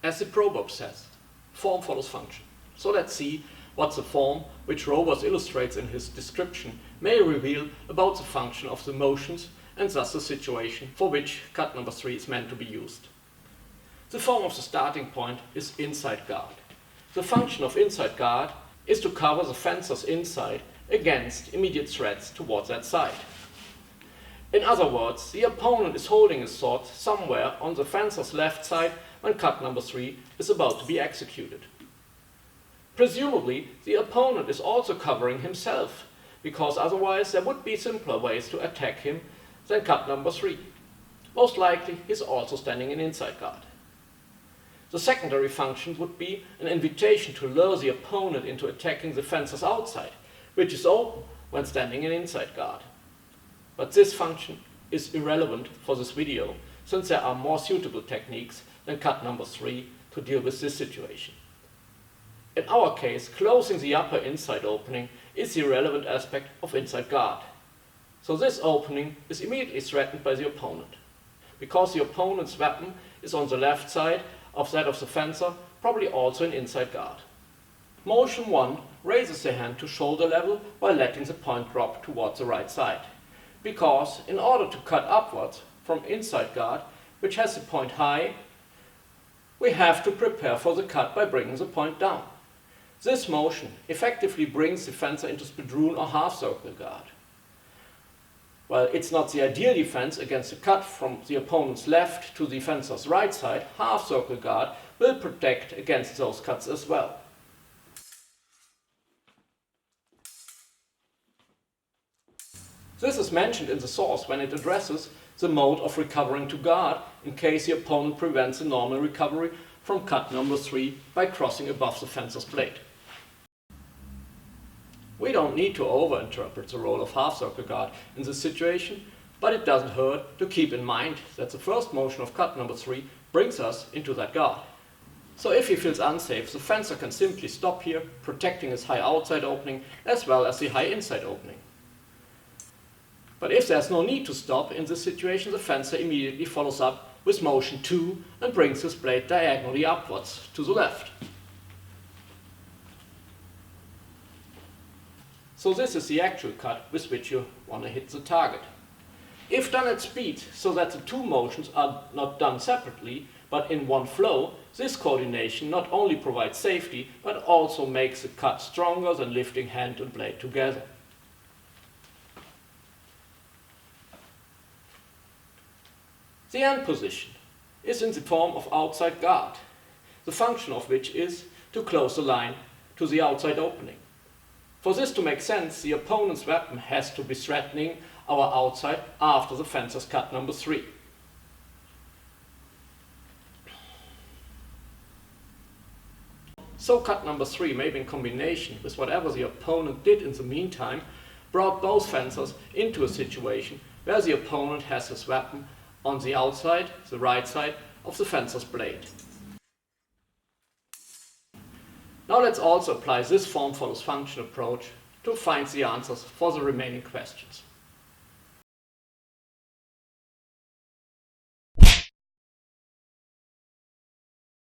As the proverb says, form follows function. So let's see what the form, which Roworth illustrates in his description, may reveal about the function of the motions and thus the situation for which cut number 3 is meant to be used. The form of the starting point is inside guard. The function of inside guard is to cover the fencer's inside against immediate threats towards that side. In other words, the opponent is holding his sword somewhere on the fencer's left side when cut number 3 is about to be executed. Presumably, the opponent is also covering himself, because otherwise there would be simpler ways to attack him than cut number 3. Most likely, he is also standing in inside guard. The secondary function would be an invitation to lure the opponent into attacking the fencer's outside, which is open when standing in inside guard. But this function is irrelevant for this video, since there are more suitable techniques than cut number 3 to deal with this situation. In our case, closing the upper inside opening is the relevant aspect of inside guard. So this opening is immediately threatened by the opponent. Because the opponent's weapon is on the left side of that of the fencer, probably also in inside guard. Motion 1 raises the hand to shoulder level while letting the point drop towards the right side. Because in order to cut upwards from inside guard, which has the point high, we have to prepare for the cut by bringing the point down. This motion effectively brings the fencer into spadroon or half-circle guard. While it's not the ideal defense against a cut from the opponent's left to the fencer's right side, half-circle guard will protect against those cuts as well. This is mentioned in the source when it addresses the mode of recovering to guard in case the opponent prevents a normal recovery from cut number 3 by crossing above the fencer's blade. We don't need to overinterpret the role of half-circle guard in this situation, but it doesn't hurt to keep in mind that the first motion of cut number 3 brings us into that guard. So if he feels unsafe, the fencer can simply stop here, protecting his high outside opening as well as the high inside opening. But if there's no need to stop in this situation, the fencer immediately follows up with motion 2 and brings his blade diagonally upwards to the left. So this is the actual cut with which you want to hit the target. If done at speed, so that the two motions are not done separately, but in one flow, this coordination not only provides safety, but also makes the cut stronger than lifting hand and blade together. The end position is in the form of outside guard, the function of which is to close the line to the outside opening. For this to make sense, the opponent's weapon has to be threatening our outside after the fencer's cut number 3. So cut number 3, maybe in combination with whatever the opponent did in the meantime, brought both fencers into a situation where the opponent has his weapon on the outside, the right side, of the fencer's blade. Now let's also apply this form follows function approach to find the answers for the remaining questions.